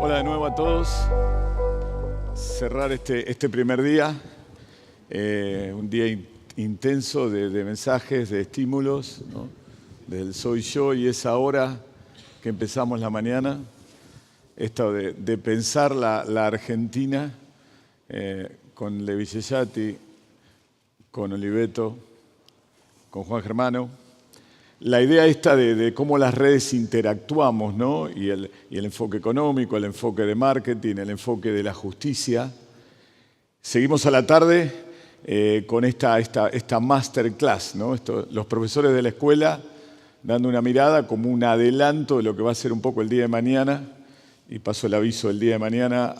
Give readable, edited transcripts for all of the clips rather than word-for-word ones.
Hola de nuevo a todos. Cerrar este primer día, un día intenso de mensajes, de estímulos, ¿no? Del soy yo y es ahora que empezamos la mañana. Esto de pensar la Argentina con Levi Ceyati, con Oliveto, con Juan Germano. La idea esta de cómo las redes interactuamos, ¿no? Y el enfoque económico, el enfoque de marketing, el enfoque de la justicia. Seguimos a la tarde con esta masterclass, ¿no? Los profesores de la escuela dando una mirada como un adelanto de lo que va a ser un poco el día de mañana. Y paso el aviso del día de mañana.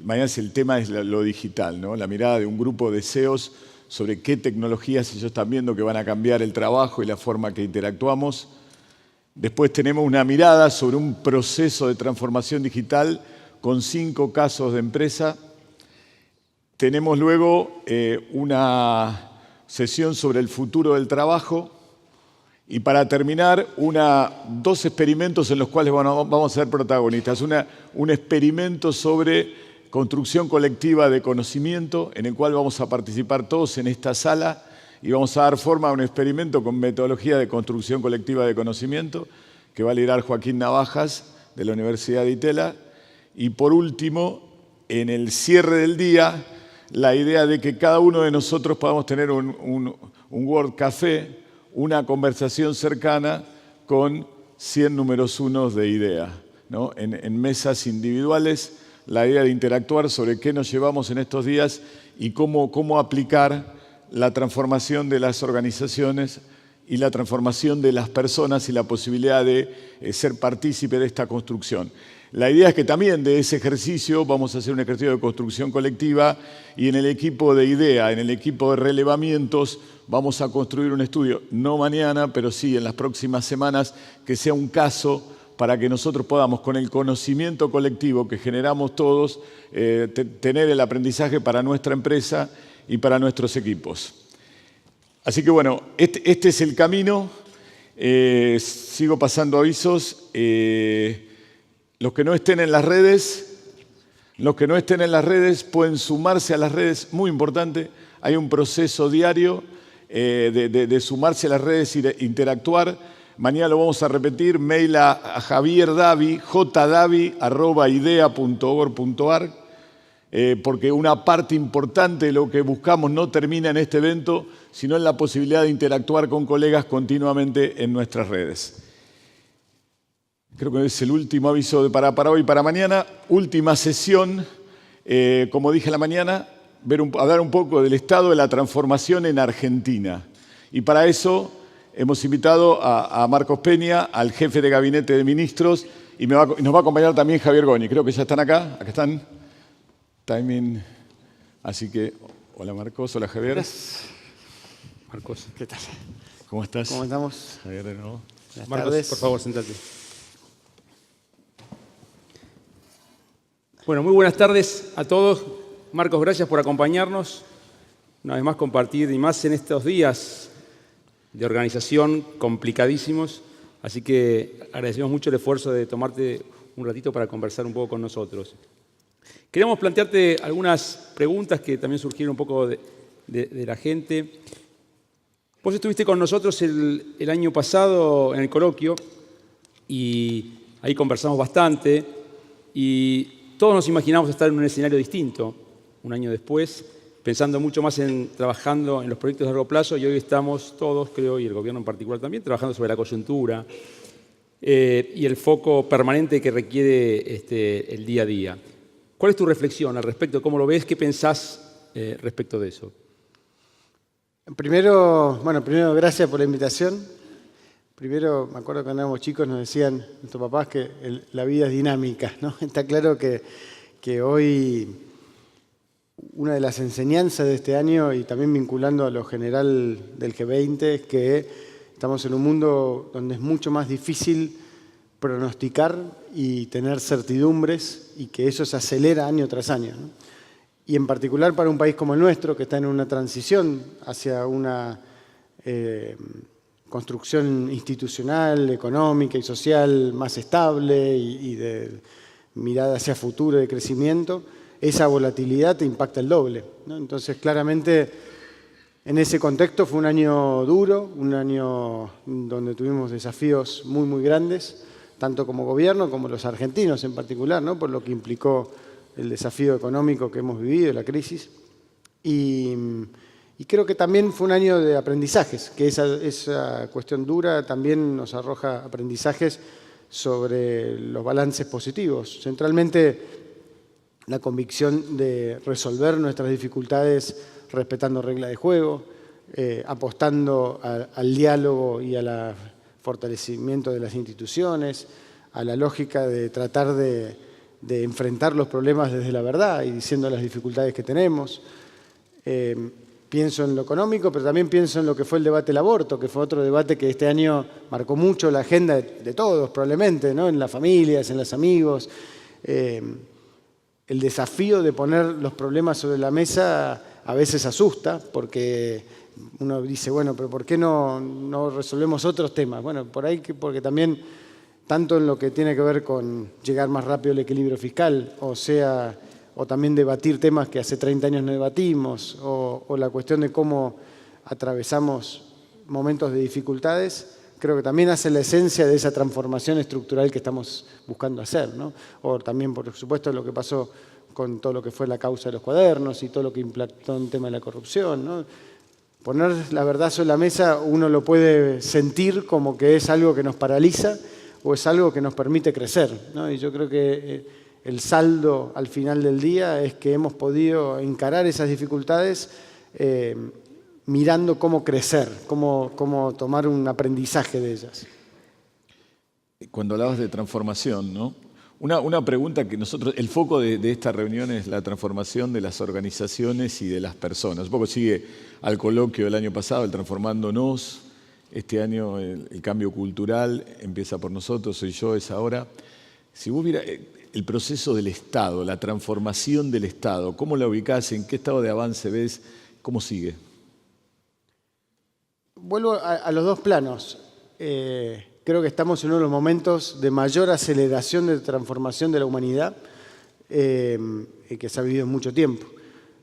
Mañana el tema es lo digital, ¿no? La mirada de un grupo de CEOs sobre qué tecnologías ellos están viendo que van a cambiar el trabajo y la forma que interactuamos. Después tenemos una mirada sobre un proceso de transformación digital con 5 casos de empresa. Tenemos luego una sesión sobre el futuro del trabajo. Y para terminar, 2 experimentos en los cuales vamos a ser protagonistas. Un experimento sobre construcción colectiva de conocimiento, en el cual vamos a participar todos en esta sala y vamos a dar forma a un experimento con metodología de construcción colectiva de conocimiento que va a liderar Joaquín Navajas de la Universidad de Itela. Y por último, en el cierre del día, la idea de que cada uno de nosotros podamos tener un World Café, una conversación cercana con 100 números unos de IDEA, ¿no? En mesas individuales, la idea de interactuar sobre qué nos llevamos en estos días y cómo aplicar la transformación de las organizaciones y la transformación de las personas y la posibilidad de ser partícipe de esta construcción. La idea es que también de ese ejercicio vamos a hacer un ejercicio de construcción colectiva y en el equipo de IDEA, en el equipo de relevamientos, vamos a construir un estudio, no mañana, pero sí en las próximas semanas, que sea un caso para que nosotros podamos, con el conocimiento colectivo que generamos todos, tener el aprendizaje para nuestra empresa y para nuestros equipos. Así que bueno, este es el camino. Sigo pasando avisos. Los que no estén en las redes, pueden sumarse a las redes, muy importante. Hay un proceso diario de sumarse a las redes y de interactuar. Mañana lo vamos a repetir, mail a Javier Davi, jdavi@idea.org.ar, porque una parte importante de lo que buscamos no termina en este evento, sino en la posibilidad de interactuar con colegas continuamente en nuestras redes. Creo que es el último aviso para hoy y para mañana. Última sesión, como dije en la mañana, hablar un poco del estado de la transformación en Argentina. Y para eso hemos invitado a Marcos Peña, al jefe de gabinete de ministros, y nos va a acompañar también Javier Goni. Creo que ya están acá. Acá están. Timing. Así que, hola Marcos, hola Javier. Gracias. Marcos, ¿qué tal? ¿Cómo estás? ¿Cómo estamos? Javier, de nuevo. Marcos, por favor, sentate. Bueno, muy buenas tardes a todos. Marcos, gracias por acompañarnos. Una vez más compartir, y más en estos días de organización complicadísimos. Así que agradecemos mucho el esfuerzo de tomarte un ratito para conversar un poco con nosotros. Queríamos plantearte algunas preguntas que también surgieron un poco de la gente. Vos estuviste con nosotros el año pasado en el coloquio y ahí conversamos bastante y todos nos imaginamos estar en un escenario distinto un año después, pensando mucho más trabajando en los proyectos de largo plazo, y hoy estamos todos, creo, y el gobierno en particular también, trabajando sobre la coyuntura y el foco permanente que requiere el día a día. ¿Cuál es tu reflexión al respecto? ¿Cómo lo ves? ¿Qué pensás respecto de eso? Primero, gracias por la invitación. Primero, me acuerdo cuando éramos chicos nos decían nuestros papás que la vida es dinámica, ¿no? Está claro que hoy una de las enseñanzas de este año, y también vinculando a lo general del G20, es que estamos en un mundo donde es mucho más difícil pronosticar y tener certidumbres, y que eso se acelera año tras año, ¿no? Y en particular para un país como el nuestro, que está en una transición hacia una construcción institucional, económica y social más estable y de mirada hacia futuro de crecimiento, esa volatilidad te impacta el doble, ¿no? Entonces, claramente, en ese contexto fue un año duro, un año donde tuvimos desafíos muy, muy grandes, tanto como gobierno como los argentinos en particular, ¿no? Por lo que implicó el desafío económico que hemos vivido, la crisis. Y creo que también fue un año de aprendizajes, que esa cuestión dura también nos arroja aprendizajes sobre los balances positivos. Centralmente, la convicción de resolver nuestras dificultades respetando reglas de juego, apostando al diálogo y al fortalecimiento de las instituciones, a la lógica de tratar de enfrentar los problemas desde la verdad y diciendo las dificultades que tenemos. Pienso en lo económico, pero también pienso en lo que fue el debate del aborto, que fue otro debate que este año marcó mucho la agenda de todos, probablemente, ¿no? En las familias, en los amigos. El desafío de poner los problemas sobre la mesa a veces asusta, porque uno dice, bueno, pero ¿por qué no resolvemos otros temas? Bueno, por ahí porque también, tanto en lo que tiene que ver con llegar más rápido al equilibrio fiscal, o también debatir temas que hace 30 años no debatimos, o la cuestión de cómo atravesamos momentos de dificultades, creo que también hace la esencia de esa transformación estructural que estamos buscando hacer, ¿no? O también, por supuesto, lo que pasó con todo lo que fue la causa de los cuadernos y todo lo que impactó en el tema de la corrupción, ¿no? Poner la verdad sobre la mesa, uno lo puede sentir como que es algo que nos paraliza o es algo que nos permite crecer, ¿no? Y yo creo que el saldo al final del día es que hemos podido encarar esas dificultades mirando cómo crecer, cómo tomar un aprendizaje de ellas. Cuando hablabas de transformación, ¿no? Una pregunta que nosotros, el foco de esta reunión es la transformación de las organizaciones y de las personas. Un poco sigue al coloquio del año pasado, el Transformándonos. Este año el cambio cultural empieza por nosotros, soy yo, es ahora. Si vos vieras el proceso del Estado, la transformación del Estado, ¿cómo la ubicás? ¿En qué estado de avance ves? ¿Cómo sigue? Vuelvo a los dos planos. Creo que estamos en uno de los momentos de mayor aceleración de transformación de la humanidad que se ha vivido en mucho tiempo.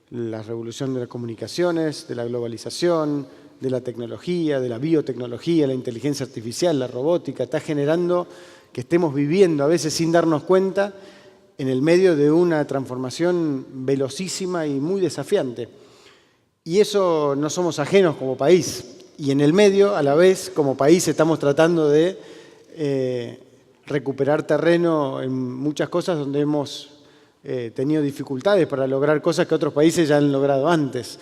La revolución de las comunicaciones, de la globalización, de la tecnología, de la biotecnología, la inteligencia artificial, la robótica, está generando que estemos viviendo, a veces sin darnos cuenta, en el medio de una transformación velocísima y muy desafiante. Y eso no somos ajenos como país. Y en el medio, a la vez, como país, estamos tratando de recuperar terreno en muchas cosas donde hemos tenido dificultades para lograr cosas que otros países ya han logrado antes.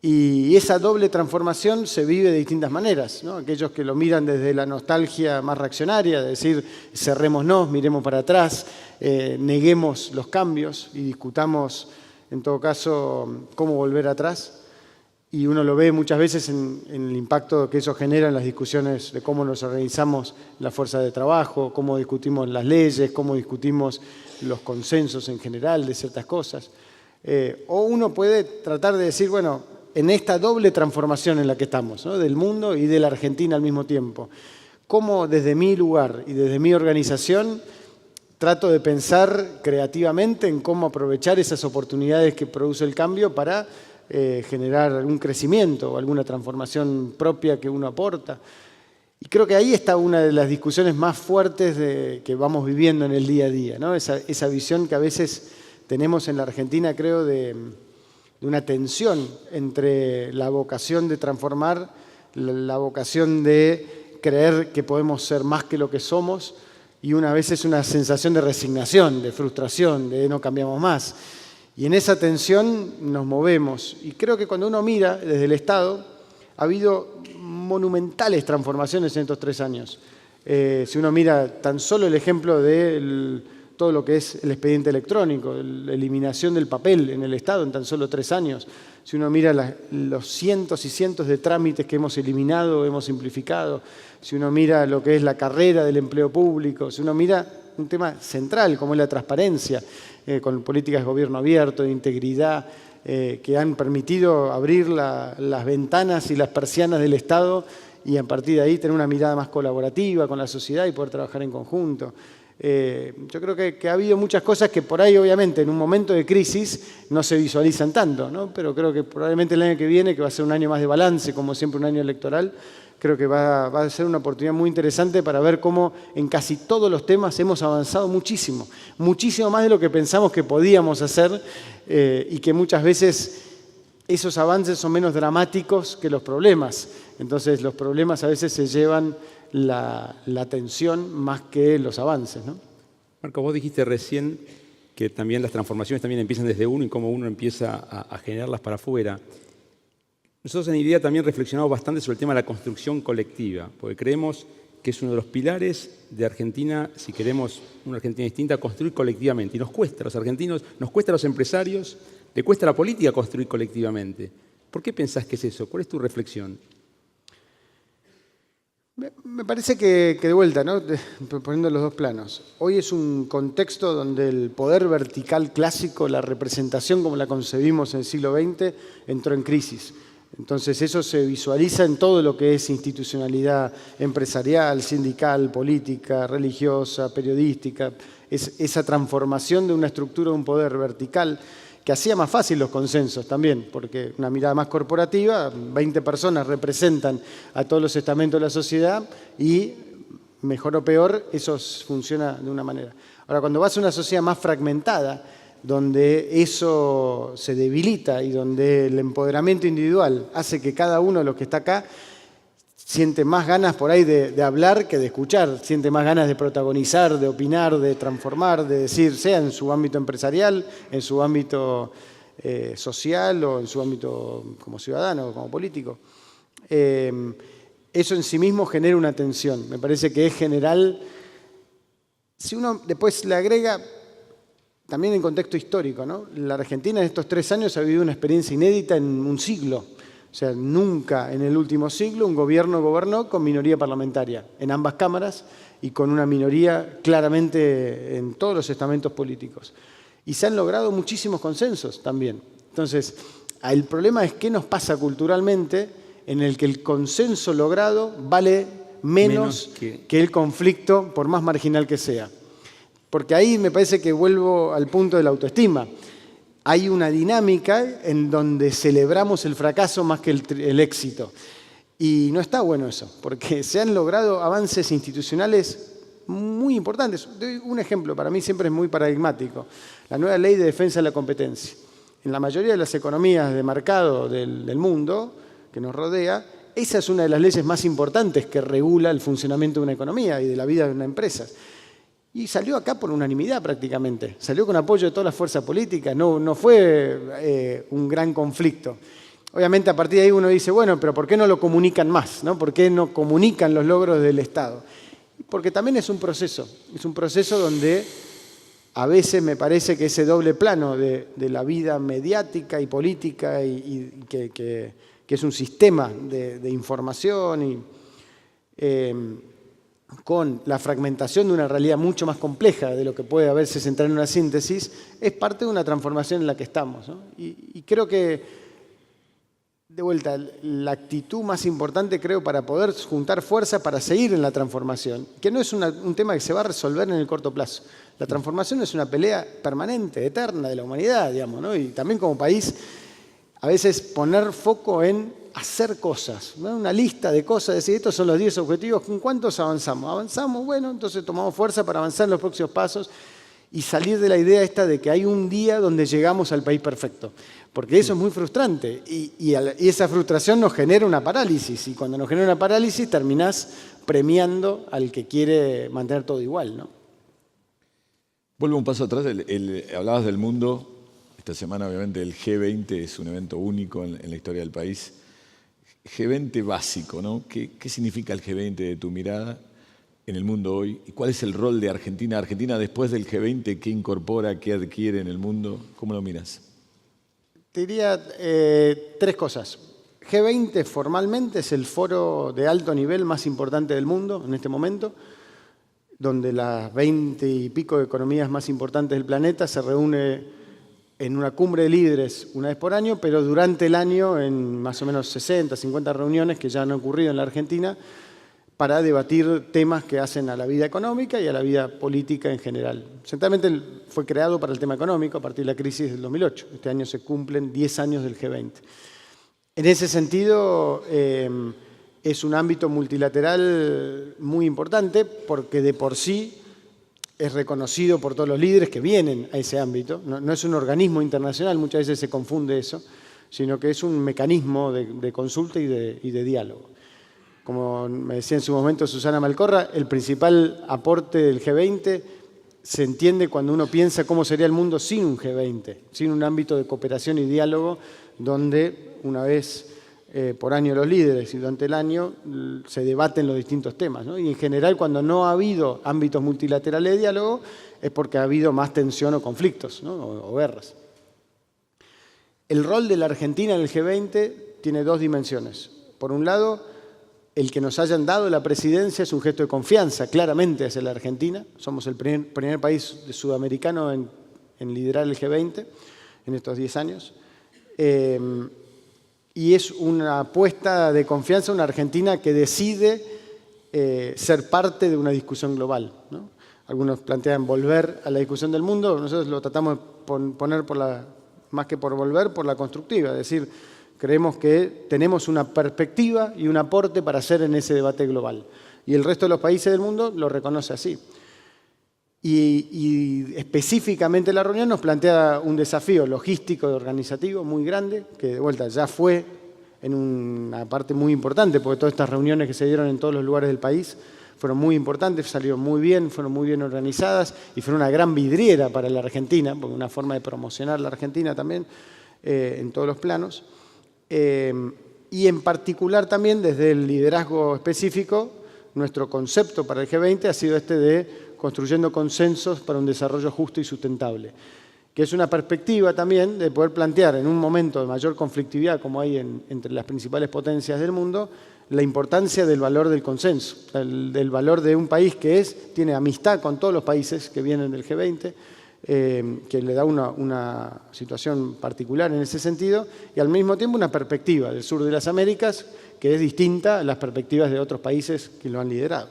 Y esa doble transformación se vive de distintas maneras, ¿no? Aquellos que lo miran desde la nostalgia más reaccionaria, de decir, cerrémonos, miremos para atrás, neguemos los cambios y discutamos, en todo caso, cómo volver atrás. Y uno lo ve muchas veces en el impacto que eso genera en las discusiones de cómo nos organizamos la fuerza de trabajo, cómo discutimos las leyes, cómo discutimos los consensos en general de ciertas cosas. O uno puede tratar de decir, bueno, en esta doble transformación en la que estamos, ¿no? Del mundo y de la Argentina al mismo tiempo, cómo desde mi lugar y desde mi organización trato de pensar creativamente en cómo aprovechar esas oportunidades que produce el cambio para generar algún crecimiento o alguna transformación propia que uno aporta. Y creo que ahí está una de las discusiones más fuertes que vamos viviendo en el día a día, ¿no? Esa visión que a veces tenemos en la Argentina, creo, de una tensión entre la vocación de transformar, la vocación de creer que podemos ser más que lo que somos, y una vez es una sensación de resignación, de frustración, de no cambiamos más. Y en esa tensión nos movemos. Y creo que cuando uno mira desde el Estado, ha habido monumentales transformaciones en estos 3 años. Si uno mira tan solo el ejemplo de todo lo que es el expediente electrónico, la eliminación del papel en el Estado en tan solo 3 años. Si uno mira los cientos y cientos de trámites que hemos eliminado, hemos simplificado. Si uno mira lo que es la carrera del empleo público. Si uno mira un tema central como es la transparencia, con políticas de gobierno abierto, de integridad, que han permitido abrir las ventanas y las persianas del Estado y a partir de ahí tener una mirada más colaborativa con la sociedad y poder trabajar en conjunto. Yo creo que ha habido muchas cosas que por ahí, obviamente, en un momento de crisis no se visualizan tanto, ¿no? Pero creo que probablemente el año que viene, que va a ser un año más de balance, como siempre un año electoral, creo que va a ser una oportunidad muy interesante para ver cómo en casi todos los temas hemos avanzado muchísimo, muchísimo más de lo que pensamos que podíamos hacer y que muchas veces esos avances son menos dramáticos que los problemas. Entonces los problemas a veces se llevan la atención más que los avances, ¿no? Marco, vos dijiste recién que también las transformaciones también empiezan desde uno y cómo uno empieza a generarlas para afuera. Nosotros en IDEA también reflexionamos bastante sobre el tema de la construcción colectiva, porque creemos que es uno de los pilares de Argentina, si queremos una Argentina distinta, construir colectivamente. Y nos cuesta a los argentinos, nos cuesta a los empresarios, le cuesta a la política construir colectivamente. ¿Por qué pensás que es eso? ¿Cuál es tu reflexión? Me parece que de vuelta, ¿no? Poniendo los dos planos. Hoy es un contexto donde el poder vertical clásico, la representación como la concebimos en el siglo XX, entró en crisis. Entonces eso se visualiza en todo lo que es institucionalidad empresarial, sindical, política, religiosa, periodística. Es esa transformación de una estructura de un poder vertical que hacía más fácil los consensos también, porque una mirada más corporativa, 20 personas representan a todos los estamentos de la sociedad y, mejor o peor, eso funciona de una manera. Ahora, cuando vas a una sociedad más fragmentada, donde eso se debilita y donde el empoderamiento individual hace que cada uno de los que está acá siente más ganas por ahí de hablar que de escuchar, siente más ganas de protagonizar, de opinar, de transformar, de decir, sea en su ámbito empresarial, en su ámbito social o en su ámbito como ciudadano, como político. Eso en sí mismo genera una tensión. Me parece que es general. Si uno después le agrega, también en contexto histórico, ¿no? La Argentina en estos 3 años ha vivido una experiencia inédita en un siglo. O sea, nunca en el último siglo un gobierno gobernó con minoría parlamentaria en ambas cámaras y con una minoría claramente en todos los estamentos políticos. Y se han logrado muchísimos consensos también. Entonces, el problema es qué nos pasa culturalmente en el que el consenso logrado vale menos que el conflicto, por más marginal que sea. Porque ahí me parece que vuelvo al punto de la autoestima. Hay una dinámica en donde celebramos el fracaso más que el éxito. Y no está bueno eso, porque se han logrado avances institucionales muy importantes. Doy un ejemplo, para mí siempre es muy paradigmático. La nueva ley de defensa de la competencia. En la mayoría de las economías de mercado del mundo que nos rodea, esa es una de las leyes más importantes que regula el funcionamiento de una economía y de la vida de una empresa. Y salió acá por unanimidad prácticamente. Salió con apoyo de todas las fuerzas políticas. No fue un gran conflicto. Obviamente a partir de ahí uno dice, bueno, pero ¿por qué no lo comunican más? ¿No? ¿Por qué no comunican los logros del Estado? Porque también es un proceso. Es un proceso donde a veces me parece que ese doble plano de la vida mediática y política y que es un sistema de información con la fragmentación de una realidad mucho más compleja de lo que puede a veces entrar en una síntesis, es parte de una transformación en la que estamos, ¿no? Y creo que, de vuelta, la actitud más importante, creo, para poder juntar fuerza para seguir en la transformación, que no es un tema que se va a resolver en el corto plazo. La transformación es una pelea permanente, eterna de la humanidad, digamos, ¿no? Y también como país, a veces poner foco en hacer cosas, ¿no? Una lista de cosas, decir, estos son los 10 objetivos, ¿con cuántos avanzamos? ¿Avanzamos? Bueno, entonces tomamos fuerza para avanzar en los próximos pasos y salir de la idea esta de que hay un día donde llegamos al país perfecto, porque eso es muy frustrante y esa frustración nos genera una parálisis y cuando nos genera una parálisis terminás premiando al que quiere mantener todo igual, ¿no? Vuelvo un paso atrás, hablabas del mundo, esta semana obviamente el G20 es un evento único en la historia del país. G20 básico, ¿no? ¿Qué significa el G20 de tu mirada en el mundo hoy? ¿Y cuál es el rol de Argentina? Argentina después del G20, ¿qué incorpora, qué adquiere en el mundo? ¿Cómo lo miras? Te diría 3 cosas. G20 formalmente es el foro de alto nivel más importante del mundo en este momento, donde las 20 y pico de economías más importantes del planeta se reúne en una cumbre de líderes una vez por año, pero durante el año en más o menos 60, 50 reuniones que ya han ocurrido en la Argentina para debatir temas que hacen a la vida económica y a la vida política en general. Centralmente fue creado para el tema económico a partir de la crisis del 2008. Este año se cumplen 10 años del G20. En ese sentido, es un ámbito multilateral muy importante porque de por sí es reconocido por todos los líderes que vienen a ese ámbito. No es un organismo internacional, muchas veces se confunde eso, sino que es un mecanismo de consulta y de diálogo. Como me decía en su momento Susana Malcorra, el principal aporte del G20 se entiende cuando uno piensa cómo sería el mundo sin un G20, sin un ámbito de cooperación y diálogo donde una vez por año los líderes y durante el año se debaten los distintos temas, ¿no? Y en general cuando no ha habido ámbitos multilaterales de diálogo es porque ha habido más tensión o conflictos, ¿no? o guerras. El rol de la Argentina en el G20 tiene dos dimensiones. Por un lado, el que nos hayan dado la presidencia es un gesto de confianza claramente hacia la Argentina. Somos el primer país sudamericano en liderar el G20 en estos 10 años. Y es una apuesta de confianza a una Argentina que decide ser parte de una discusión global, ¿no? Algunos plantean volver a la discusión del mundo, nosotros lo tratamos de poner más que por volver, por la constructiva, es decir, creemos que tenemos una perspectiva y un aporte para hacer en ese debate global. Y el resto de los países del mundo lo reconoce así. Y específicamente la reunión nos plantea un desafío logístico y organizativo muy grande, que de vuelta ya fue en una parte muy importante, porque todas estas reuniones que se dieron en todos los lugares del país fueron muy importantes, salieron muy bien, fueron muy bien organizadas y fueron una gran vidriera para la Argentina, porque una forma de promocionar la Argentina también en todos los planos. Y en particular también desde el liderazgo específico, nuestro concepto para el G20 ha sido este de construyendo consensos para un desarrollo justo y sustentable, que es una perspectiva también de poder plantear en un momento de mayor conflictividad como hay entre las principales potencias del mundo, la importancia del valor del consenso, del valor de un país que tiene amistad con todos los países que vienen del G20, que le da una situación particular en ese sentido, y al mismo tiempo una perspectiva del sur de las Américas que es distinta a las perspectivas de otros países que lo han liderado.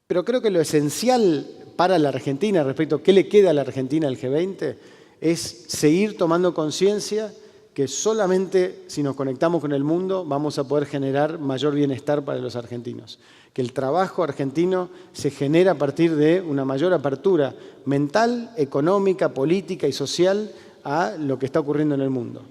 Pero creo que lo esencial para la Argentina respecto a qué le queda a la Argentina al G20 es seguir tomando conciencia que solamente si nos conectamos con el mundo vamos a poder generar mayor bienestar para los argentinos. Que el trabajo argentino se genera a partir de una mayor apertura mental, económica, política y social a lo que está ocurriendo en el mundo.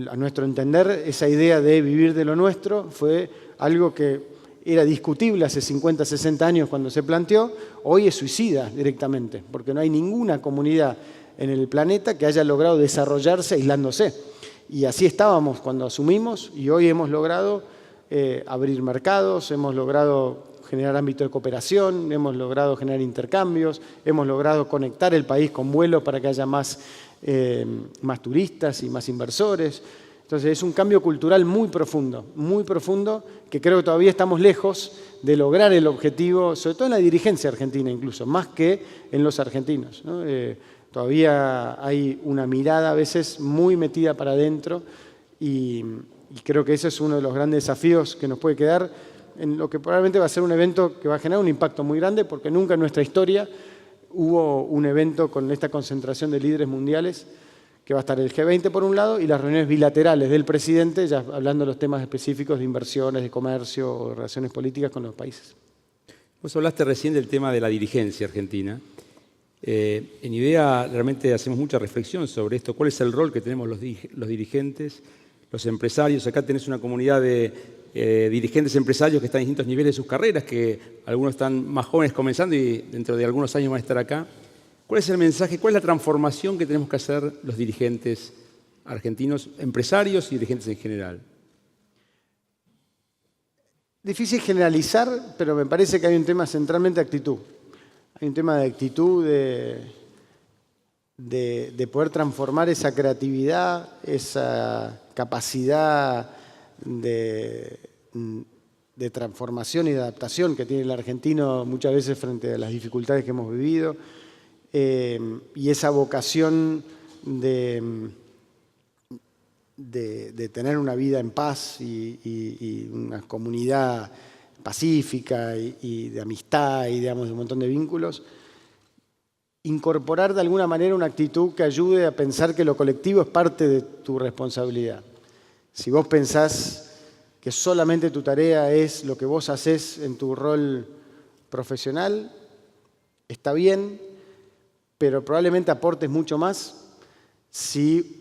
A nuestro entender, esa idea de vivir de lo nuestro fue algo que era discutible hace 50, 60 años cuando se planteó, hoy es suicida directamente, porque no hay ninguna comunidad en el planeta que haya logrado desarrollarse aislándose. Y así estábamos cuando asumimos y hoy hemos logrado abrir mercados, hemos logrado generar ámbitos de cooperación, hemos logrado generar intercambios, hemos logrado conectar el país con vuelos para que haya más turistas y más inversores. Entonces es un cambio cultural muy profundo, que creo que todavía estamos lejos de lograr el objetivo, sobre todo en la dirigencia argentina incluso, más que en los argentinos, ¿no? Todavía hay una mirada a veces muy metida para adentro y creo que ese es uno de los grandes desafíos que nos puede quedar en lo que probablemente va a ser un evento que va a generar un impacto muy grande porque nunca en nuestra historia hubo un evento con esta concentración de líderes mundiales que va a estar el G20 por un lado y las reuniones bilaterales del presidente, ya hablando de los temas específicos de inversiones, de comercio o de relaciones políticas con los países. Vos hablaste recién del tema de la dirigencia argentina. En IDEA realmente hacemos mucha reflexión sobre esto. ¿Cuál es el rol que tenemos los dirigentes, los empresarios? Acá tenés una comunidad de dirigentes empresarios que están en distintos niveles de sus carreras, que algunos están más jóvenes comenzando y dentro de algunos años van a estar acá. ¿Cuál es el mensaje? ¿Cuál es la transformación que tenemos que hacer los dirigentes argentinos, empresarios y dirigentes en general? Difícil generalizar, pero me parece que hay un tema centralmente de actitud. Hay un tema de actitud, de poder transformar esa creatividad, esa capacidad de transformación y de adaptación que tiene el argentino muchas veces frente a las dificultades que hemos vivido. Y esa vocación de tener una vida en paz y una comunidad pacífica y de amistad y, digamos, de un montón de vínculos, incorporar de alguna manera una actitud que ayude a pensar que lo colectivo es parte de tu responsabilidad. Si vos pensás que solamente tu tarea es lo que vos hacés en tu rol profesional, está bien, pero probablemente aportes mucho más si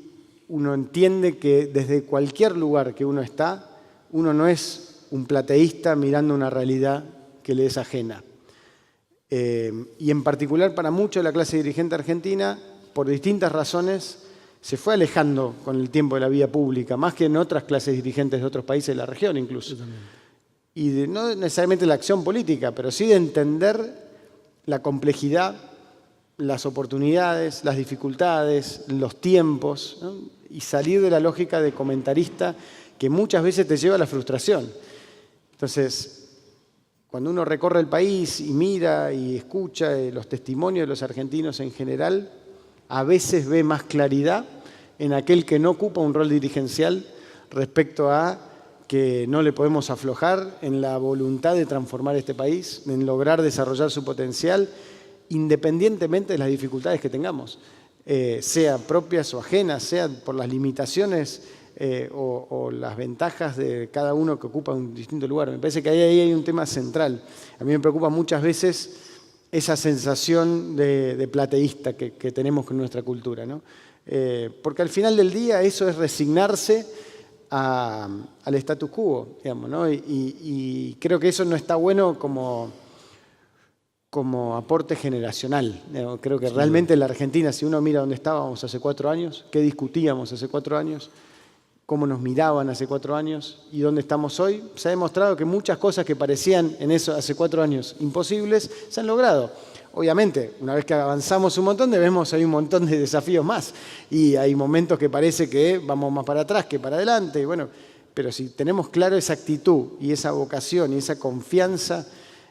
uno entiende que desde cualquier lugar que uno está, uno no es un plateísta mirando una realidad que le es ajena. Y en particular para mucho de la clase dirigente argentina, por distintas razones, se fue alejando con el tiempo de la vida pública, más que en otras clases dirigentes de otros países de la región incluso. Y no necesariamente la acción política, pero sí de entender la complejidad, las oportunidades, las dificultades, los tiempos, ¿no? Y salir de la lógica de comentarista que muchas veces te lleva a la frustración. Entonces, cuando uno recorre el país y mira y escucha los testimonios de los argentinos en general, a veces ve más claridad en aquel que no ocupa un rol dirigencial respecto a que no le podemos aflojar en la voluntad de transformar este país, en lograr desarrollar su potencial, independientemente de las dificultades que tengamos, sea propias o ajenas, sea por las limitaciones o las ventajas de cada uno que ocupa un distinto lugar. Me parece que ahí hay un tema central. A mí me preocupa muchas veces esa sensación de plateísta que tenemos con nuestra cultura, ¿no? Porque al final del día eso es resignarse al status quo, digamos, ¿no? Y creo que eso no está bueno como aporte generacional. Creo que realmente en la Argentina, si uno mira dónde estábamos hace 4 años, qué discutíamos hace 4 años, cómo nos miraban hace 4 años y dónde estamos hoy, se ha demostrado que muchas cosas que parecían en eso hace 4 años imposibles se han logrado. Obviamente, una vez que avanzamos un montón, vemos hay un montón de desafíos más y hay momentos que parece que vamos más para atrás que para adelante. Y bueno, pero si tenemos claro esa actitud y esa vocación y esa confianza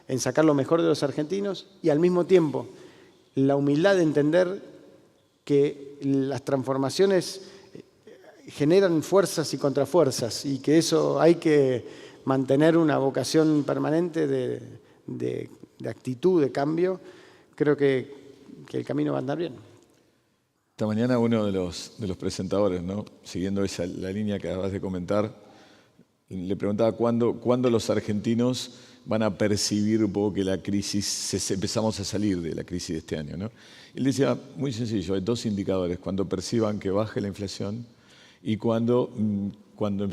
en sacar lo mejor de los argentinos y al mismo tiempo la humildad de entender que las transformaciones generan fuerzas y contrafuerzas y que eso hay que mantener una vocación permanente de actitud, de cambio, creo que el camino va a andar bien. Esta mañana uno de los presentadores, ¿no? Siguiendo la línea que acabas de comentar, le preguntaba cuándo los argentinos van a percibir un poco que la crisis, empezamos a salir de la crisis de este año, ¿no? Él decía, muy sencillo, hay 2 indicadores, cuando perciban que baje la inflación y cuando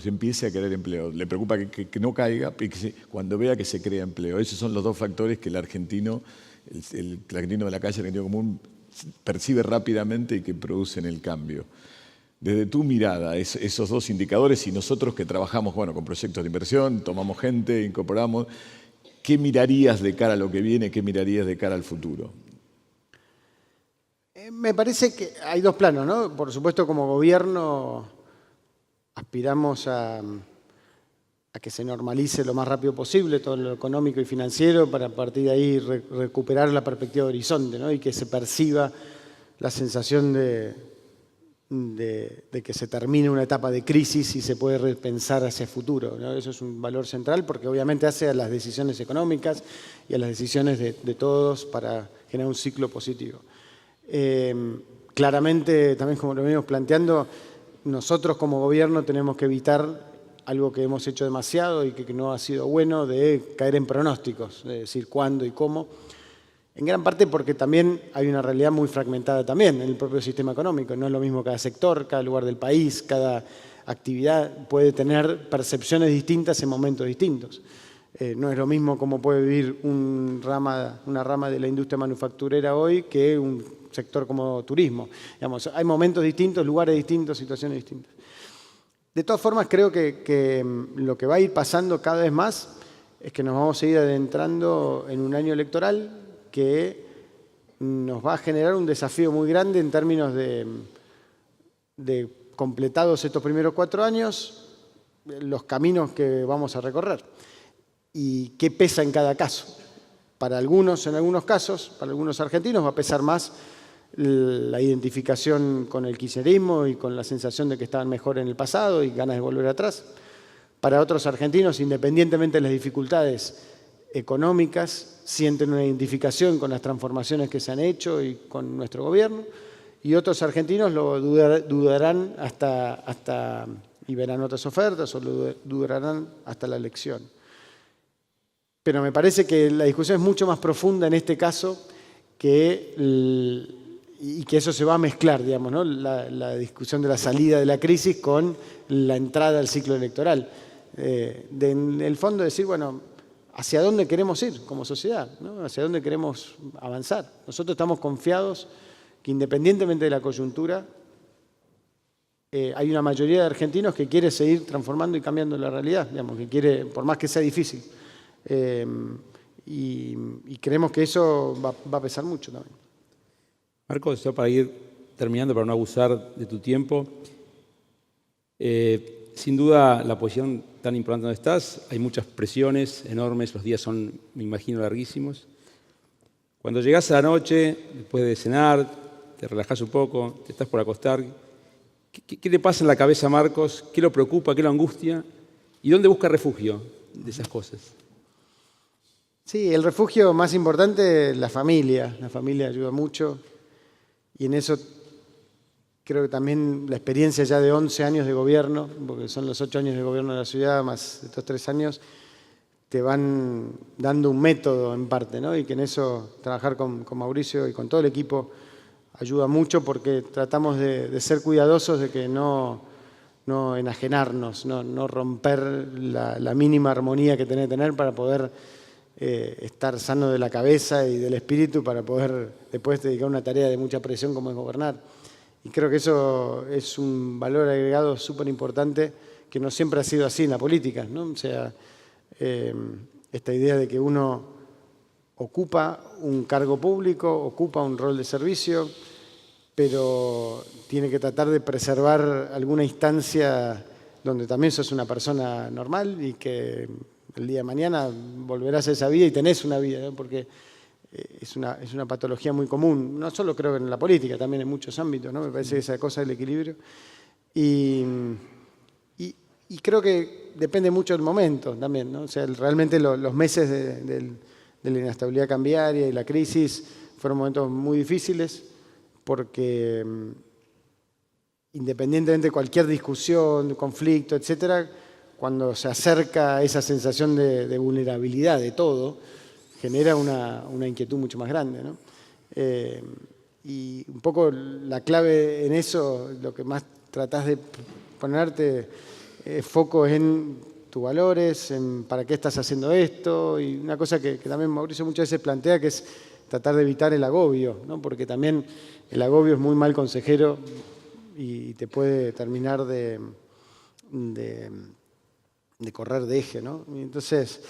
se empiece a crear empleo. Le preocupa que no caiga, cuando vea que se crea empleo. Esos son los 2 factores que el argentino de la calle, el argentino común, percibe rápidamente y que producen el cambio. Desde tu mirada, esos 2 indicadores y nosotros que trabajamos con proyectos de inversión, tomamos gente, incorporamos, ¿qué mirarías de cara a lo que viene? ¿Qué mirarías de cara al futuro? Me parece que hay 2 planos, ¿no? Por supuesto, como gobierno aspiramos a que se normalice lo más rápido posible todo lo económico y financiero para a partir de ahí recuperar la perspectiva de horizonte, ¿no? Y que se perciba la sensación de que se termine una etapa de crisis y se puede repensar hacia el futuro, ¿no? Eso es un valor central porque obviamente hace a las decisiones económicas y a las decisiones de todos para generar un ciclo positivo. Claramente, también como lo venimos planteando, nosotros como gobierno tenemos que evitar algo que hemos hecho demasiado y que no ha sido bueno, de caer en pronósticos, de decir cuándo y cómo. En gran parte porque también hay una realidad muy fragmentada también en el propio sistema económico. No es lo mismo cada sector, cada lugar del país, cada actividad puede tener percepciones distintas en momentos distintos. No es lo mismo cómo puede vivir una rama de la industria manufacturera hoy que un sector como turismo. Digamos, hay momentos distintos, lugares distintos, situaciones distintas. De todas formas, creo que lo que va a ir pasando cada vez más es que nos vamos a ir adentrando en un año electoral que nos va a generar un desafío muy grande en términos de completados estos primeros 4 años, los caminos que vamos a recorrer y qué pesa en cada caso. Para algunos, en algunos casos, para algunos argentinos va a pesar más la identificación con el kirchnerismo y con la sensación de que estaban mejor en el pasado y ganas de volver atrás. Para otros argentinos, independientemente de las dificultades económicas, sienten una identificación con las transformaciones que se han hecho y con nuestro gobierno, y otros argentinos lo dudarán y verán otras ofertas o lo dudarán hasta la elección. Pero me parece que la discusión es mucho más profunda en este caso y que eso se va a mezclar, digamos, ¿no? La discusión de la salida de la crisis con la entrada al ciclo electoral. En el fondo decir, bueno, ¿hacia dónde queremos ir como sociedad, ¿no? ¿Hacia dónde queremos avanzar? Nosotros estamos confiados que independientemente de la coyuntura, hay una mayoría de argentinos que quiere seguir transformando y cambiando la realidad, digamos, que quiere, por más que sea difícil. Y creemos que eso va a pesar mucho también. Marcos, ya para ir terminando, para no abusar de tu tiempo, sin duda la posición tan importante donde estás, hay muchas presiones enormes, los días son, me imagino, larguísimos. Cuando llegás a la noche, después de cenar, te relajás un poco, te estás por acostar, ¿qué te pasa en la cabeza, Marcos? ¿Qué lo preocupa? ¿Qué lo angustia? ¿Y dónde busca refugio de esas cosas? Sí, el refugio más importante es la familia. La familia ayuda mucho. Y en eso creo que también la experiencia ya de 11 años de gobierno, porque son los 8 años de gobierno de la ciudad, más estos 3 años, te van dando un método en parte, ¿no? Y que en eso trabajar con Mauricio y con todo el equipo ayuda mucho porque tratamos de ser cuidadosos de que no enajenarnos, no romper la mínima armonía que tenés que tener para poder estar sano de la cabeza y del espíritu para poder después dedicar una tarea de mucha presión como es gobernar. Y creo que eso es un valor agregado súper importante que no siempre ha sido así en la política, ¿no? O sea, esta idea de que uno ocupa un cargo público, ocupa un rol de servicio, pero tiene que tratar de preservar alguna instancia donde también sos una persona normal y que el día de mañana volverás a esa vida y tenés una vida, ¿no? Porque es una patología muy común, no solo creo que en la política, también en muchos ámbitos, ¿no? Me parece que esa cosa del equilibrio. Y creo que depende mucho del momento también, ¿no? O sea, realmente los meses de la inestabilidad cambiaria y la crisis fueron momentos muy difíciles porque independientemente de cualquier discusión, conflicto, etcétera, cuando se acerca esa sensación de vulnerabilidad de todo, genera una inquietud mucho más grande, ¿no? Y un poco la clave en eso, lo que más tratás de ponerte foco es en tus valores, en para qué estás haciendo esto, y una cosa que también Mauricio muchas veces plantea, que es tratar de evitar el agobio, ¿no? Porque también el agobio es muy mal consejero y te puede terminar de correr de eje, ¿no? Y entonces,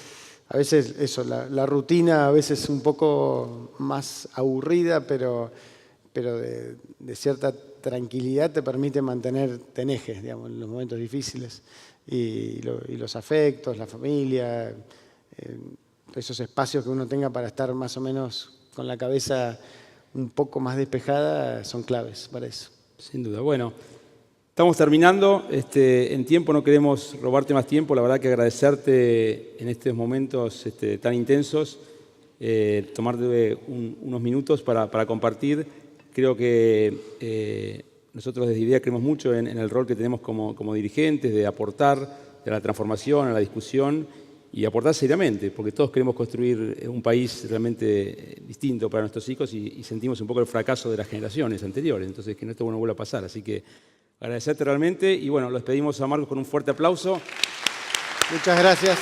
a veces eso, la rutina a veces es un poco más aburrida, pero de cierta tranquilidad te permite mantenerte en eje, digamos, en los momentos difíciles. Y los afectos, la familia, esos espacios que uno tenga para estar más o menos con la cabeza un poco más despejada son claves para eso. Sin duda. Bueno, estamos terminando. En tiempo no queremos robarte más tiempo. La verdad que agradecerte en estos momentos tan intensos, tomarte unos minutos para compartir. Creo que nosotros desde IDEA creemos mucho en el rol que tenemos como dirigentes, de aportar a la transformación, a la discusión y aportar seriamente, porque todos queremos construir un país realmente distinto para nuestros hijos y sentimos un poco el fracaso de las generaciones anteriores. Entonces, que esto no vuelva a pasar. Así que agradecerte realmente y bueno, los pedimos a Marcos con un fuerte aplauso. Muchas gracias.